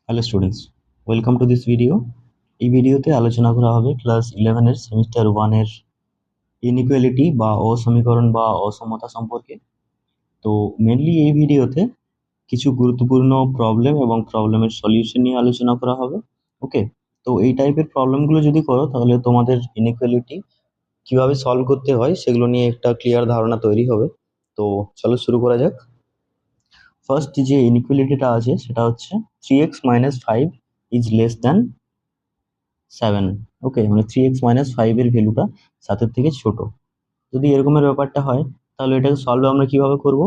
Hello students, welcome to this video. এই ভিডিওতে আলোচনা করা হবে ক্লাস 11 এর সেমিস্টার 1 এর ইনইকুয়ালিটি বা অসমীকরণ বা অসমতা সম্পর্কে। তো মেনলি এই ভিডিওতে কিছু গুরুত্বপূর্ণ প্রবলেম এবং প্রবলেমের সলিউশন নিয়ে আলোচনা করা হবে। ওকে, তো এই টাইপের প্রবলেমগুলো যদি করো তাহলে তোমাদের ইনইকুয়ালিটি কিভাবে সলভ করতে হয় সেগুলো নিয়ে একটা ক্লিয়ার ধারণা তৈরি হবে। তো চলো শুরু করা যাক। ফার্স্ট যে ইনইকুয়ালিটিটা আছে সেটা হচ্ছে 3x - 5 ইজ লেস দ্যান 7। ওকে, মানে 3x - 5 এর ভ্যালুটা 7 থেকে ছোট। যদি এরকমের ব্যাপারটা হয় তাহলে এটাকে সলভ আমরা কিভাবে করব?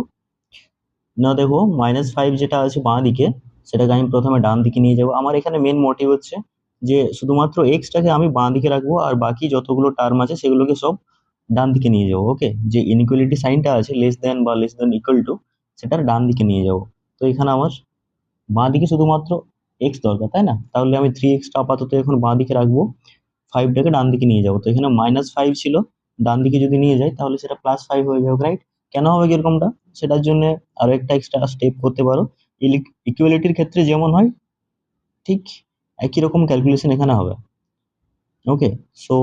না দেখো, -5 যেটা আছে বাঁ দিকে সেটাকে আমি প্রথমে ডান দিকে নিয়ে যাব। আমার এখানে মেন মোটিভ হচ্ছে যে শুধুমাত্র এক্সটাকে আমি বাঁ দিকে রাখবো আর বাকি যতগুলো টার্ম আছে সেগুলোকে সব ডান দিকে নিয়ে যাবো। ওকে, যে ইনইকুয়ালিটি সাইনটা আছে লেস দেন বা লেস দেন ইকুয়াল টু, সেটার ডান দিকে নিয়ে যাব। তো এখানে আমার বাঁ দিকে শুধুমাত্র এক্স দরকার, তাই না? তাহলে আমি 3x আপাতত এখন বাঁ দিকে রাখবো, 5টাকে ডান দিকে নিয়ে যাবো। তো এখানে -5 ছিল, ডান দিকে যদি নিয়ে যাই তাহলে সেটা +5 হয়ে যাবে, রাইট? কেন হবে এরকমটা? সেটার জন্য আরো একটা এক্সট্রা স্টেপ করতে পারো। ইকুয়ালিটির ক্ষেত্রে যেমন হয় ঠিক একই রকম ক্যালকুলেশন এখানে হবে। ওকে, সো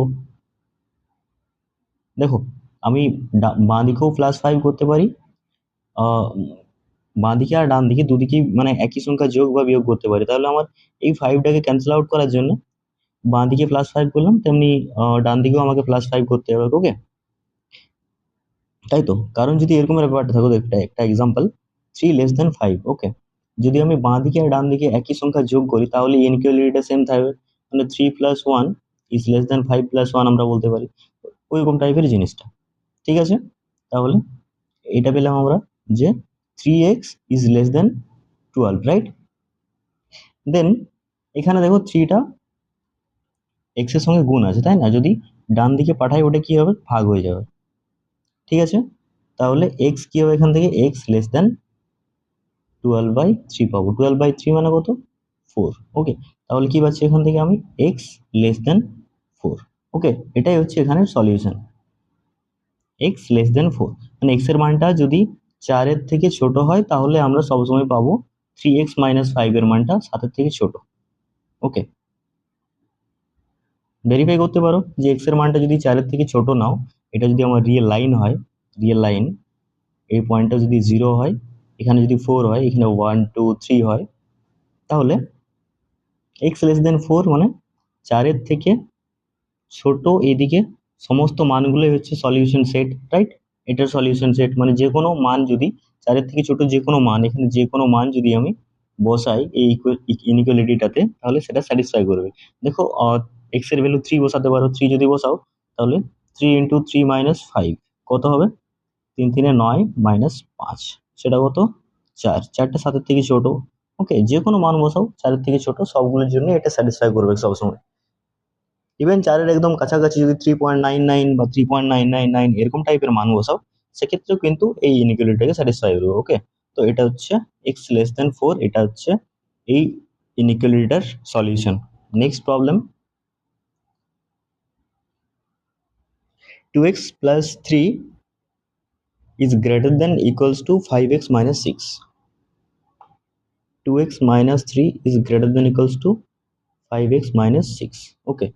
দেখো, আমি বাঁ দিকেও +5 করতে পারি, আহ, বাঁ দিকে আর ডান দিকে দুদিকেই মানে একই সংখ্যা যোগ বা বিয়োগ করতে পারি। তাহলে আমার এই 5টাকে ক্যান্সেল আউট করার জন্য বাঁ দিকে +5 করলাম, তেমনি ডান দিকেও আমাকে +5 করতে হবে। ওকে, তাই তো? কারণ যদি এরকমের ব্যাপারটা থাকো, একটা একটা এক্সাম্পল, 3 <5। ওকে, যদি আমি বাঁ দিকে আর ডান দিকে একই সংখ্যা যোগ করি তাহলে ইনইকুয়ালিটিটা সেম থাকবে, মানে 3 + 1 ইজ লেস দেন 5 + 1 আমরা বলতে পারি। ওইরকম টাইপের জিনিসটা, ঠিক আছে? তাহলে এটা পেলাম আমরা যে 3x = 12, রাইট? দেন এখানে দেখো 3টা এক্স এর সঙ্গে গুণ আছে, তাই না? যদি ডান দিকে পাঠাই ওটা কি হবে? ভাগ হয়ে যাবে, ঠিক আছে? তাহলে এক্স কি হবে? এখান থেকে এক্স লেস দেন 12/3 পাবো। 12/3 মানে কত? 4। ওকে, তাহলে কি পাচ্ছি এখান থেকে আমি? এক্স লেস দেন 4। ওকে, এটাই হচ্ছে এখানে সলিউশন, এক্স লেস দেন 4। মানে এক্স এর মানটা যদি 4-এর থেকে ছোট হয় তাহলে আমরা সবসময় পাবো 3x - 5 এর মানটা 7-এর থেকে ছোট। ওকে, ভেরিফাই করতে পারো যে এক্স এর মানটা যদি 4-এর থেকে ছোট নাও, এটা যদি আমার রিয়েল লাইন হয়, রিয়েল লাইন, এই পয়েন্টটা যদি 0 হয়, এখানে যদি 4 হয়, এখানে 1 2 3 হয়, তাহলে এক্স লেস দেন 4 মানে 4-এর থেকে ছোট এদিকে সমস্ত মানগুলোই হচ্ছে সলিউশন সেট, রাইট? এটার সলিউশন সেট মানে যে কোনো মান যদি 4-এর থেকে ছোট যে কোনো মান, এখানে যে কোনো মান যদি আমি বসাই এই ইনইকুয়ালিটিটাতে তাহলে সেটা স্যাটিসফাই করবে। দেখো, এক্স এর ভ্যালু 3 বসাতে পারো। 3 যদি বসাও তাহলে 3 × 3 - 5 কত হবে? 3 3 9 -5, সেটা কত? 4। 4টা 7-এর থেকে ছোট। ওকে, যে কোনো মান বসাও 4-এর থেকে ছোট, সবগুলোর জন্য এটা স্যাটিসফাই করবে সবসময়। ইভেন 4-এর একদম কাছাকাছি যদি 3.99 বা 3.999 এরকম টাইপের মান বসাও, সেক্ষেত্রেও কিন্তু এই ইনইকুয়ালিটিটাকে স্যাটিসফাই করবে। ওকে, তো এটা হচ্ছে এক্স লেস দেন 4, এটা হচ্ছে এই ইনইকুয়ালিটিটার solution. Next problem, 2x + 3 is greater than equals to 5x - 6. 2x - 3 is greater than equals to 5x - 6. Okay,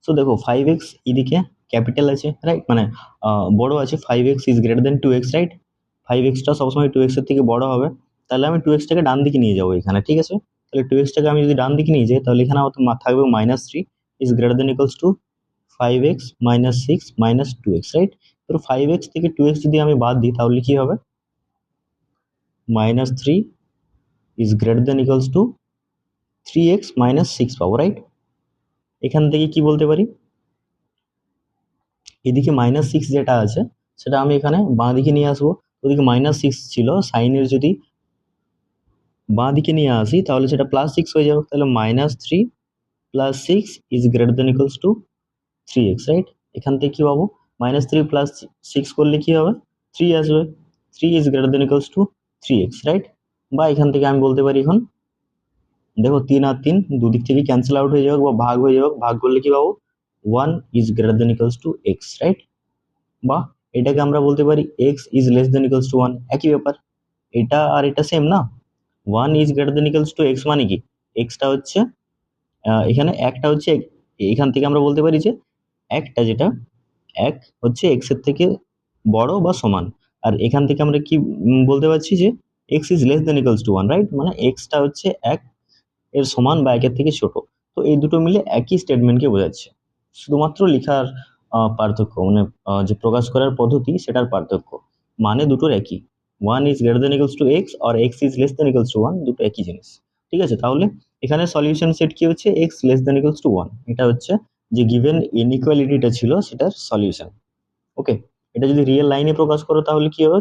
so দেখো 5x এদিকে ক্যাপিটাল আছে, রাইট? মানে বড় আছে, 5x is greater than 2x, right? 5xটা সবসময় 2x এর থেকে বড় হবে। তাহলে আমি 2xটাকে ডান দিকে নিয়ে যাবো এখানে, ঠিক আছে? তাহলে 2xটাকে আমি যদি ডান দিকে নিয়ে যাই তাহলে এখানে আমার থাকবে -3 is greater than equals two 5x - 6 - 2x, right? তো 5x থেকে 2x যদি আমি বাদ দিই তাহলে কি হবে? -3 is greater than equals two 3x - 6 পাবো, রাইট? এখান থেকে কি বলতে পারি? এদিকে -6 যেটা আছে সেটা আমি এখানে বাঁ দিকে নিয়ে আসবো। ওদিকে -6 ছিল, সাইনের যদি বাঁ দিকে নিয়ে আসি তাহলে সেটা +6 হয়ে যাবে। তাহলে -3 + 6 is greater than equals two 3x, right? এখান থেকে কি পাবো? -3 + 6 করলে কি হবে? 3 আসবে। 3 is greater than equals two 3x, right? বা এখান থেকে আমি বলতে পারি এখন, দেখো 3 আর 3 দুদিক থেকে ক্যান্সেল আউট হয়ে যাবে বা ভাগ হয়ে যাবে। ভাগ করলে কি পাবো? 1 is greater than equals two x, right? বা এটাকে আমরা বলতে পারি x is less than equals two 1, একই ব্যাপার। এটা আর এটা সেম না? 1 is greater than equals two x মানে কি? এক্সটা হচ্ছে এখানে একটা হচ্ছে এখান থেকে আমরা বলতে পারি যে একটা যেটা এক হচ্ছে এক্স এর থেকে বড় বা সমান। আর এখান থেকে আমরা কি বলতে পারছি যে x is less than equals to one, right? মানে এক্সটা হচ্ছে এক এর সমান বা একের থেকে ছোট। তো এই দুটো মিলে একই স্টেটমেন্টকে বোঝাচ্ছে, শুধুমাত্র লেখার পার্থক্য, মানে যে প্রকাশ করার পদ্ধতি সেটার পার্থক্য, মানে দুটোর একই। One is greater than equals to x আর x is less than equals to one, দুটো একই জিনিস। ঠিক আছে, তাহলে এখানে সলিউশন সেট কি হচ্ছে, x less than equals to one. এটা হচ্ছে যে গিভেন ইনইকুয়ালিটিটা ছিল সেটার সলিউশন। ওকে, এটা যদি রিয়েল লাইনে প্রকাশ করো তাহলে কি হবে,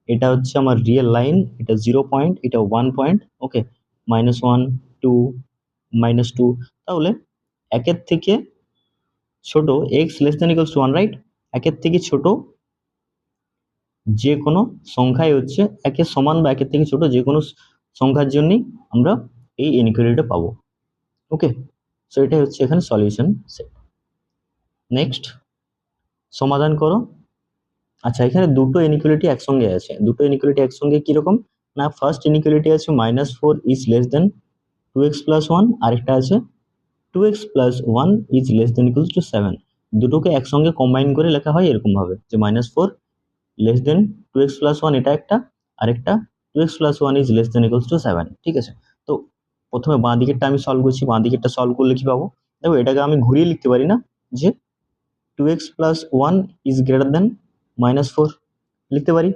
এটা হচ্ছে আমার রিয়েল লাইন, এটা 0 পয়েন্ট, এটা 1 পয়েন্ট। ওকে, -1, 2, -2। তাহলে একের থেকে ছোট x less than equals to one, right? একের থেকে ছোট যে কোনো সংখ্যাই হচ্ছে একের সমান বা একের থেকে ছোট যে কোনো সংখ্যার জন্যই আমরা এই ইনইকুয়ালিটিটা পাবো। ওকে, সো এটাই হচ্ছে এখানে সলিউশন সেট। নেক্সট, সমাধান করো। আচ্ছা, এখানে দুটো ইনইকুয়ালিটি একসঙ্গে আছে। দুটো ইনইকুয়ালিটি একসঙ্গে কিরকম না, ফার্স্ট ইনইকুয়ালিটি আছে -4 is less then 2x plus 1, আরেকটা আছে 2x plus 1 is less than equals to 7। দুটোকে একসঙ্গে কম্বাইন করে লেখা হয় এরকম ভাবে যে -4 লেস দেন 2x প্লাস 1, এটা একটা, আরেকটা 2x plus 1 is less than equals to 7। ঠিক আছে, তো প্রথমে বাঁ দিকেরটা আমি সলভ করছি। বাঁ দিকেরটা সলভ করলে কি পাবো, দেখো এটাকে আমি ঘুরিয়ে লিখতে পারি না, যে 2x প্লাস 1 ইজ গ্রেটার দেন -4 লিখতে পারি,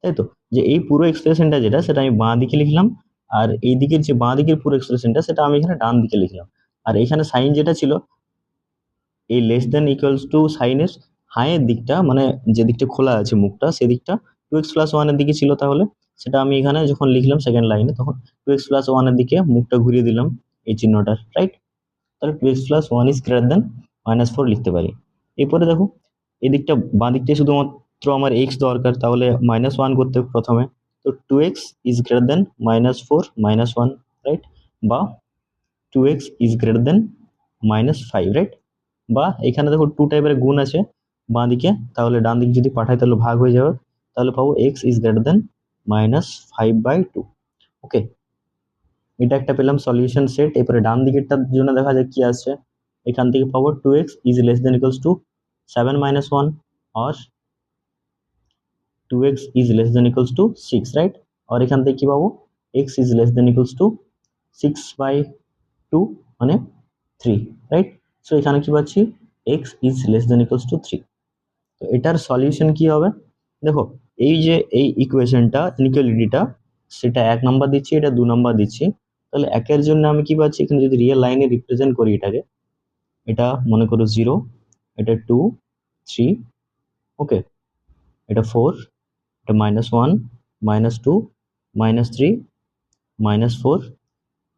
তাই তো? যে এই পুরো এক্সপ্রেশনটা যেটা, সেটা আমি বাঁ দিকে লিখলাম, আর এই দিকের যে বাঁ দিকের পুরো এক্সপ্রেশনটা সেটা আমি এখানে ডান দিকে লিখলাম। আর এখানে সাইন যেটা ছিল, এই লেস দেন ইকুয়ালস টু সাইনের হায়ের দিকটা, মানে যে দিকটা খোলা আছে মুখটা, সেদিকটা 2x প্লাস 1 এর দিকে ছিল। তাহলে সেটা আমি এখানে যখন লিখলাম সেকেন্ড লাইনে, তখন 2x প্লাস 1 এর দিকে মুখটা ঘুরিয়ে দিলাম এই চিহ্নটার, রাইট? তাহলে 2x প্লাস 1 ইজ গ্রেটার দেন -4 লিখতে পারি। এরপরে দেখো এই দিকটা, বাঁ দিকটাই শুধুমাত্র আমার x দরকার, তাহলে -1 করতে হবে প্রথমে। তো 2x is greater then -4 -1, right? বা 2x is greater then -5, right? বা এখানে দেখো টু টাইপের গুণ আছে বাঁ দিকে, তাহলে ডান দিক যদি পাঠাই তাহলে ভাগ হয়ে যাবে, তাহলে পাবো x ইজ গ্রেটার দেন -5/2। ওকে, এটা একটা পেলাম সলিউশন সেট। এরপরে ডান দিকেরটার জন্য দেখা যাক কি আসছে। এখান থেকে পাবো 2x is less than equals to 7 - 1 और 2x is less than equals to 6, right? আর এখান থেকে কি পাবো, x is less than equals to 6/2 মানে 3, রাইট? সো এখানে কি পাচ্ছি, x is less than equals to 3। তো এটার সলিউশন কি হবে, দেখো এই যে এই ইকুয়েশনটা ইনইকুয়ালিটিটা, সেটা 1 নাম্বার দিচ্ছি, এটা 2 নাম্বার দিচ্ছি। তাহলে একের জন্য আমি কি পাচ্ছি, এখানে যদি রিয়েল লাইনে রিপ্রেজেন্ট করি এটাকে, এটা মনে করো 0, এটা 2, 3, ওকে, এটা 4, এটা -1, -2, -3, -4,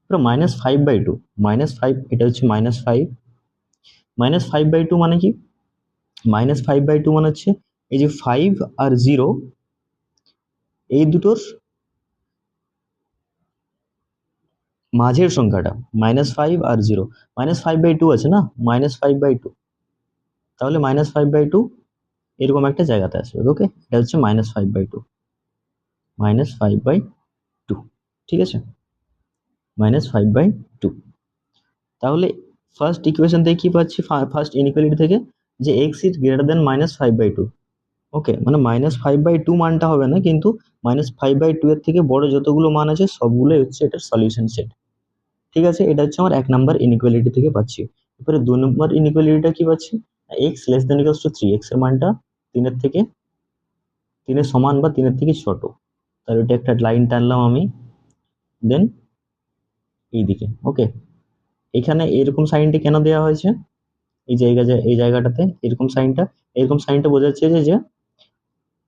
পুরো -5/2, -5, এটা হচ্ছে -5, -5/2 মানে কি, -5/2 মানে হচ্ছে এই যে 5 আর 0 এই দুটোর মাঝের সংখ্যাটা, -5 আর 0, -5/2 আছে না, -5/2, তাহলে -5/2 এরকম একটা জায়গাতে আসবে। ওকে, এটা হচ্ছে -5/2, -5/2, ঠিক আছে, -5/2। তাহলে ফার্স্ট ইকুয়েশন থেকে কি পাচ্ছি, ফার্স্ট ইনইকুয়ালিটি থেকে, যে এক্স ইজ গ্রেটার দেন -5/2। ওকে, মানে -5/2 মানটা হবে না, কিন্তু -5/2 এর থেকে বড় যতগুলো মান আছে সবগুলোই হচ্ছে এটার সলিউশন সেট। ঠিক আছে, এটা হচ্ছে আমার 1 নাম্বার ইনইকুয়ালিটি থেকে পাচ্ছি। এবারে 2 নম্বর ইনইকুয়ালিটিটা কি পাচ্ছি, x less than equals to 3, x এর মানটা 3 এর সমান বা 3 এর থেকে ছোট। তাহলে এটা একটা লাইন টানলাম আমি, দেন এইদিকে। ওকে, এখানে এরকম সাইনটি কেন দেওয়া হয়েছে, এই জায়গাটাতে এরকম সাইনটা বোঝাচ্ছে যে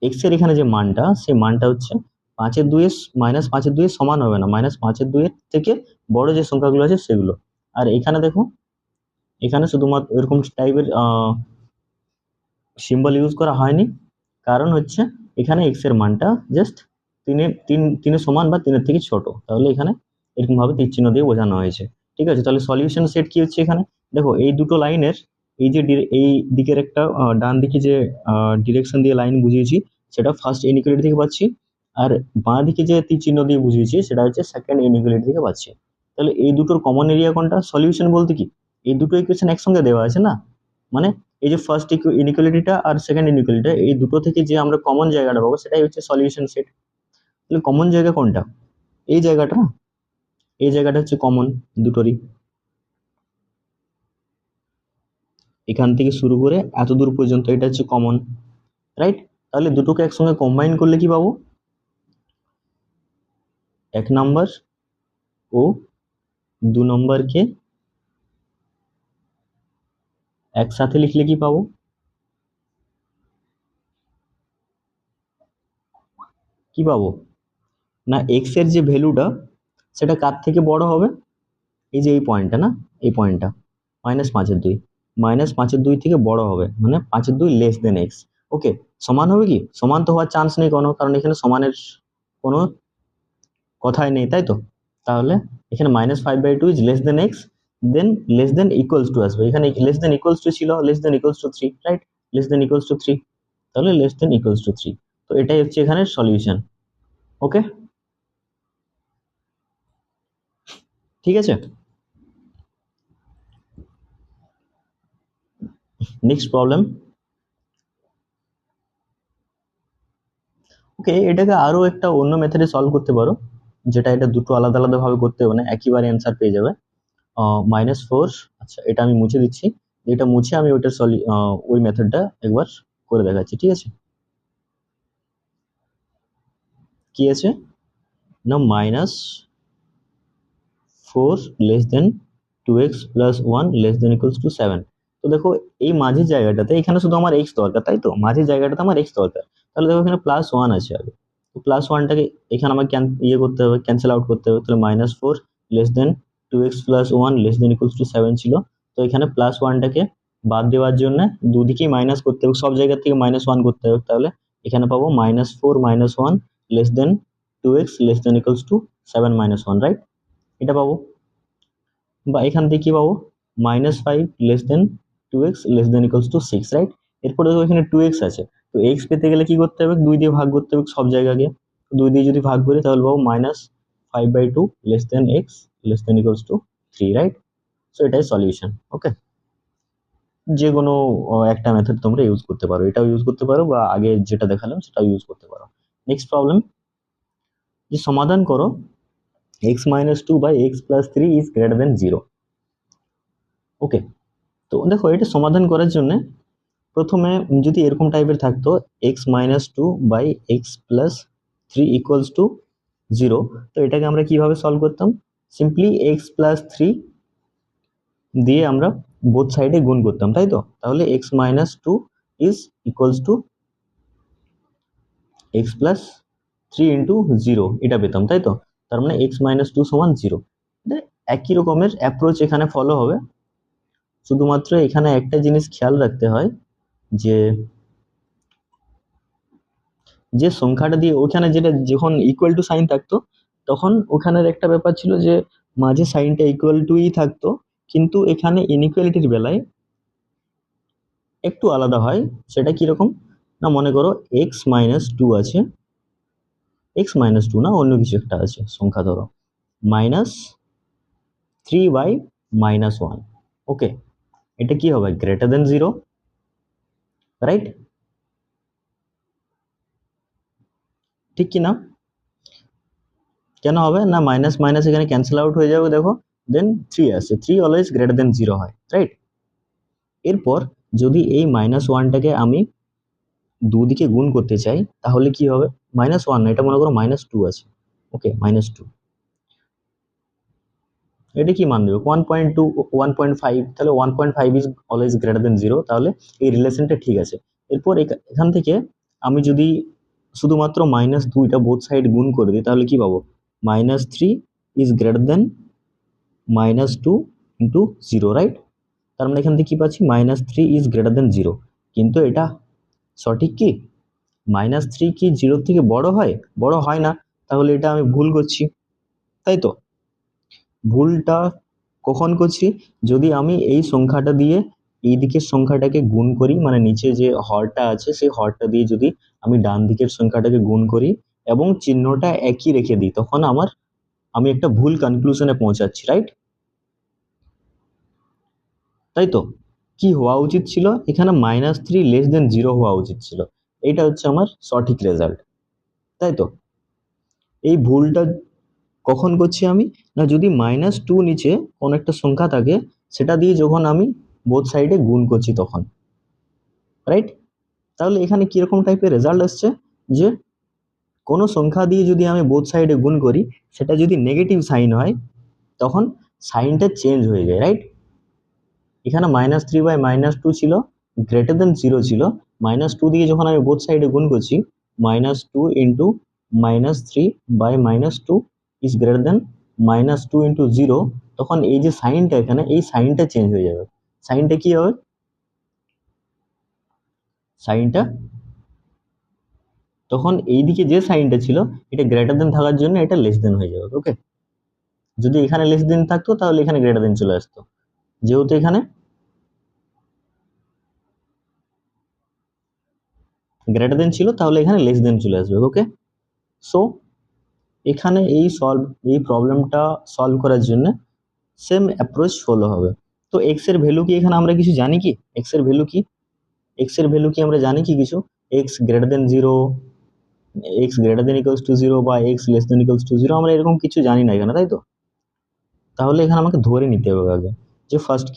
এক্স এর এখানে যে মানটা, সেই মানটা হচ্ছে 5/2 -5/2 সমান হবে না, -5/2 থেকে বড় যে সংখ্যাগুলো আছে সেগুলো। আর এখানে দেখো, এখানে শুধুমাত্র এরকম টাইপের সিম্বল ইউজ করা হয়নি, কারণ হচ্ছে এখানে এক্স এর মানটা জাস্ট তিনের সমান বা 3 এর থেকে ছোট, তাহলে এখানে এরকম ভাবে তীর চিহ্ন দিয়ে বোঝানো হয়েছে। ঠিক আছে, তাহলে সলিউশন সেট কি হচ্ছে এখানে, দেখো এই দুটো লাইনের এই যে এই দিকের একটা ডান দিকে যে ডিরেকশন দিয়ে লাইন বুঝিয়েছি সেটা ফার্স্ট ইনইকুয়ালিটি থেকে পাচ্ছি, আর বাঁ দিকে যে তীর চিহ্ন দিয়ে বুঝিয়েছি সেটা হচ্ছে সেকেন্ড ইনইকুয়ালিটি থেকে পাচ্ছি। তাহলে এই দুটোর কমন এরিয়া কোনটা? সলিউশন বলতে কি এই দুটো ইকুয়েশন একসঙ্গে দেওয়া আছে না, মানে এই যে ফার্স্ট ইনইকুয়ালিটিটা আর সেকেন্ড ইনইকুয়ালিটিটা, এই দুটো থেকে যে আমরা কমন জায়গাটা পাবো সেটাই হচ্ছে সলিউশন সেট। তাহলে কমন জায়গা কোনটা? এই জায়গাটা না, এই জায়গাটা হচ্ছে কমন দুটোরই, এখান থেকে শুরু করে এত দূর পর্যন্ত এটা হচ্ছে কমন, রাইট? তাহলে দুটোকে একসঙ্গে কম্বাইন করলে কি পাবো? 1 নাম্বার ও 2 নম্বরকে একসাথে লিখলে কি পাবো? কি পাবো না, এক্স এর যে ভ্যালুটা সেটা কার থেকে বড় হবে? এই যে এই পয়েন্টটা না, এই পয়েন্টটা -5/2, -5/2 থেকে বড় হবে, মানে 5/2 লেস দেন এক্স। ওকে, সমান হবে কি? সমান তো হওয়ার চান্স নেই কোনো, কারণ এখানে সমানের কোনো কথাই নেই, তাই তো? তাহলে এখানে -5/2 is less then x, then less than equals two আসবে। এখানে লেস দেন ইকুয়ালস টু ছিল, less than equals to 3, right? Less than equals to 3, তাহলে লেস দেন ইকুয়ালস টু 3। তো এটাই হচ্ছে এখানে সলিউশন। ওকে, ঠিক আছে। Next problem. ওকে, এটাকে আরো একটা অন্য মেথডে সলভ করতে পারো, যেটা এটা দুটো আলাদা আলাদা ভাবে করতে হবে না, একইবারে অ্যান্সার পেয়ে যাবে। -4, আচ্ছা এটা আমি মুছে দিচ্ছি, এটা মুছে আমি ওইটা ওই মেথডটা একবার করে দেখাচ্ছি, ঠিক আছে? কি আছে না, -4 less than 2x plus 1 less than equals to 7। তো দেখো এই মাঝের জায়গাটাতে এখানে শুধু আমার x দরকার, তাই তো? মাঝের জায়গাটাতে আমার x দরকার, তাহলে দেখো এখানে +1 আছে আগে, তো +1টাকে এখানে আমার ইয়ে করতে হবে, ক্যান্সেল আউট করতে হবে। তাহলে -4 less than 2x plus 1 less than equals to 7 ছিল, তো এখানে +1টাকে বাদ দেওয়ার জন্য দুদিকেই মাইনাস করতে হবে, সব জায়গা থেকে -1 করতে হবে। তাহলে এখানে পাবো -4 -1 less than 2x less than equals to 7 -1, right? এটা পাবো। বা এখান থেকে কি পাবো, -5 less than 2x less than equals to 6, right? এরপরে দেখো এখানে 2x আছে, তো x পেতে গেলে কি করতে হবে? 2 দিয়ে ভাগ করতে হবে সব জায়গাকে, 2 দিয়ে যদি ভাগ করি তাহলে পাবো -5/2 less than x less than equals to 3, right? So এটাই সলিউশন। ওকে, যে কোনো একটা মেথড তোমরা ইউজ করতে পারো, এটাও ইউজ করতে পারো বা আগে যেটা দেখালাম সেটাও ইউজ করতে পারো। নেক্সট প্রবলেম, যে সমাধান করো x-2/x+3 ইজ গ্রেটার দেন 0। ওকে, তো দেখো এটা সমাধান করার জন্য প্রথমে যদি এরকম টাইপের থাকতো x-2/x+3 ইকুয়ালস টু 0, তো এটাকে আমরা কিভাবে সলভ করতাম? সিম্পলি x+3 দিয়ে আমরা বোথ সাইডে গুণ করতাম, তাই তো? তাহলে x-2 is equals to x+3 into 0 এটা পেতাম, তাই তো? তার মানে x-2 সমান 0। একই রকমের অ্যাপ্রোচ এখানে ফলো হবে, শুধুমাত্র এখানে একটা জিনিস খেয়াল রাখতে হয়, যে যে সংখ্যাটা দিয়ে ওখানে যেটা যখন ইকুয়াল টু সাইন থাকতো, তখন ওখানের একটা ব্যাপার ছিল যে মাঝে সাইনটা ইকুয়াল টুই থাকতো, কিন্তু এখানে ইনইকুয়ালিটির বেলায় একটু আলাদা হয়। সেটা কিরকম না, মনে করো x-2 আছে, x-2 না অন্য কিছু একটা আছে সংখ্যা, ধরো -3/-1। ওকে, এটা কি হবে? Greater than 0, right? ঠিক কি না? কেন হবে না? মাইনাস মাইনাস এখানে ক্যান্সেল আউট হয়ে যাবে, দেখো দেন 3 আসে, 3 অলওয়েজ গ্রেটার দেন 0 হয়, রাইট? এরপর যদি এই -1টাকে আমি দুদিকে গুণ করতে চাই তাহলে কি হবে? -1 না, এটা মনে করো -2 আছে। ওকে, -2, এটা কি মান দেবে? 1.2, 1.5, তাহলে 1.5 ইজ অলওয়েজ গ্রেটার দেন 0, তাহলে এই রিলেশনটা ঠিক আছে। এরপর এখান থেকে আমি যদি শুধুমাত্র -2টা বোথ সাইড গুণ করে দিই তাহলে কি পাবো? -3 is greater then -2 into 0, right? তার মানে এখান থেকে কি পাচ্ছি? -3 ইজ গ্রেটার দেন 0। কিন্তু এটা সঠিক কি? -3 কি 0 থেকে বড় হয়? বড় হয় না, তাহলে এটা আমি ভুল করছি, তাই তো? ভুলটা কখন করছি? যদি আমি এই সংখ্যাটা দিয়ে এই দিকের সংখ্যাটাকে গুণ করি, মানে নিচে যে হরটা আছে সেই হরটা দিয়ে যদি আমি ডান দিকের সংখ্যাটাকে গুণ করি এবং চিহ্নটা একই রেখে দিই, তখন আমি একটা ভুল কনক্লুশনে পৌঁছাচ্ছি, রাইট? তাই তো কি হওয়া উচিত ছিল, এখানে -3 <0 হওয়া উচিত ছিল। এটা হচ্ছে আমার সঠিক রেজাল্ট, তাই তো। এই ভুলটা কখন করছি আমি, না যদি -2 নিচে কোন একটা সংখ্যা থাকে সেটা দিয়ে যখন আমি বোথ সাইডে গুণ করছি তখন, রাইট? তাহলে এখানে কিরকম টাইপের রেজাল্ট আসছে, যে কোনো সংখ্যা দিয়ে যদি আমি বোথ সাইডে গুণ করি, সেটা যদি নেগেটিভ সাইন হয় তখন সাইনটা চেঞ্জ হয়ে যায়, রাইট? এখানে -3/-2 ছিল, >0 ছিল। -2 দিয়ে যখন আমি বোথ সাইডে গুণ করছি, -2 into -3/-2 is greater then -2 into 0, তখন এই যে সাইনটা এখানে, এই সাইনটা চেঞ্জ হয়ে যাবে। সাইনটা কি হবে, সাইনটা তখন এইদিকে যে সাইনটা ছিল এটা গ্রেটার দেন থাকার জন্য এটা লেস দেন হয়ে যাবে, ওকে? যদি এখানে লেস দেন থাকতো তাহলে এখানে গ্রেটার দেন চলে আসতো, যেহেতু এখানে গ্রেটার দেন ছিল তাহলে এখানে লেস দেন চলে আসবে, ওকে? সো এখানে এই প্রবলেমটা সলভ করার জন্য সেম অ্যাপ্রোচ ফলো হবে। তো এক্স এর ভ্যালু কি এখানে আমরা কিছু জানি কি, এক্স এর ভ্যালু কি, এক্স এর ভ্যালু কি আমরা জানি কি কিছু? X greater than 0, x greater than equals two 0 বা x less than equals two 0, আমরা এরকম কিছু জানি না এখানে, তাই তো। তাহলে এখানে আমাকে ধরে নিতে হবে আগে যে ফার্স্ট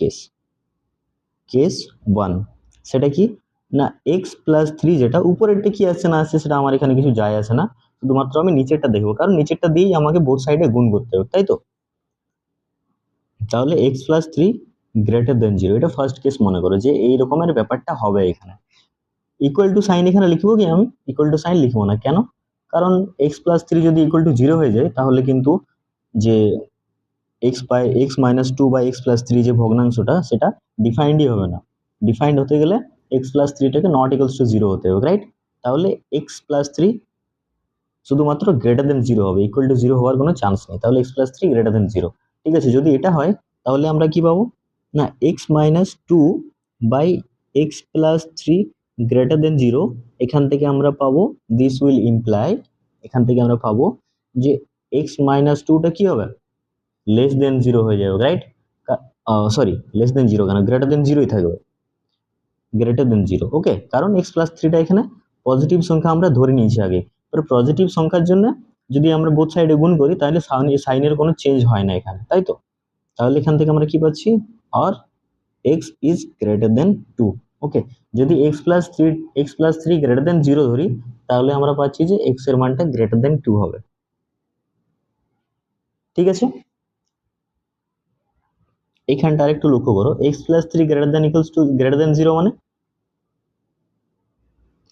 কেস 1 সেটা কি, না x+3 যেটা উপরেরটা কি আসছে না আসছে সেটা আমার এখানে কিছু যায় আসে না, শুধুমাত্র আমি নিচেরটা দেখবো, কারণ নিচেরটা দিয়েই আমাকে বোথ সাইডে গুণ করতে হবে, তাই তো। তাহলে x+3 গ্রেটার দেন 0, এটা ফার্স্ট কেস মনে করো যে এই রকমের ব্যাপারটা হবে। এখানে ইকুয়াল টু সাইন এখানে লিখবো কি, আমি ইকুয়াল টু সাইন লিখবো না, কেন? কারণ x+3 যদি ইকুয়াল টু 0 হয়ে যায় তাহলে কিন্তু যে x-2 বা x+3 যে ভগ্নাংশটা সেটা ডিফাইন্ডই হবে না। ডিফাইন্ড হতে গেলে x+3টাকে নট ইকুয়ালস টু 0 হতে হবে, রাইট? তাহলে x+3 শুধুমাত্র গ্রেটার দেন 0 হবে, ইকুয়াল টু 0 হওয়ার কোনো চান্স নেই। তাহলে x+3 গ্রেটার দেন 0, ঠিক আছে? যদি এটা হয় তাহলে আমরা কি পাবো, না x-2/x+3 গ্রেটার দেন 0, এখান থেকে আমরা পাবো দিস উইল ইমপ্লাই, এখান থেকে আমরা পাবো যে x-2টা কি হবে, লেস দেন 0 হয়ে যাবে, রাইট? সরি, লেস দেন 0 কেন, গ্রেটার দেন 0ই থাকবে, গ্রেটার দেন 0, ওকে? কারণ x+3টা এখানে পজিটিভ সংখ্যা আমরা ধরে নিয়েছি আগে। এবার পজিটিভ সংখ্যার জন্য যদি আমরা বোথ সাইডে গুণ করি তাহলে সাইনের কোনো চেঞ্জ হয় না এখানে, তাই তো। তাহলে এখান থেকে আমরা কি পাচ্ছি, আর x ইজ গ্রেটার দেন 2, ওকে? যদি x+3 গ্রেটার দেন 0 ধরি তাহলে আমরা পাচ্ছি যে x এর মানটা গ্রেটার দেন 2 হবে, ঠিক আছে? এইখানটা আরেকটু লক্ষ্য করো, x+3 গ্রেটার দেন 0 মানে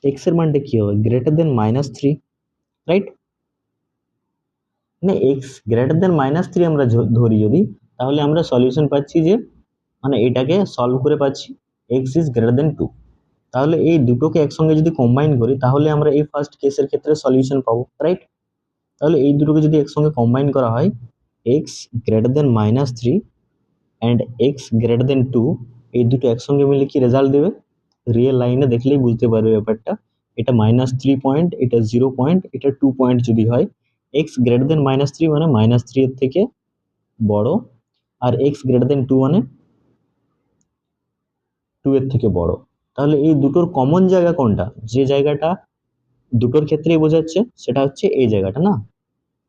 x এর মানটা কি হবে, গ্রেটার দেন -3, রাইট? মানে x গ্রেটার দেন -3 আমরা ধরি যদি, তাহলে আমরা সলিউশন পাচ্ছি যে, মানে এটাকে সলভ করে পাচ্ছি x ইজ গ্রেটার দেন 2। তাহলে এই দুটোকে একসঙ্গে যদি কম্বাইন করি তাহলে আমরা এই ফার্স্ট কেসের ক্ষেত্রে সলিউশন পাবো, রাইট? তাহলে এই দুটোকে যদি একসঙ্গে কম্বাইন করা হয়, x greater than -3 and x greater than 2, এই দুটো একসঙ্গে মিলে কি রেজাল্ট দেবে, রিয়েল লাইনে দেখলেই বুঝতে পারবে ব্যাপারটা। এটা -3 পয়েন্ট, এটা 0 পয়েন্ট, এটা 2 পয়েন্ট যদি হয়, x গ্রেটার দেন -3 মানে -3 এর থেকে বড়, আর x গ্রেটার দেন 2 মানে 2 এর থেকে বড়। তাহলে এই দুটোর কমন জায়গা কোনটা, যে জায়গাটা দুটোর ক্ষেত্রেই বোঝাচ্ছে সেটা হচ্ছে এই জায়গাটা, না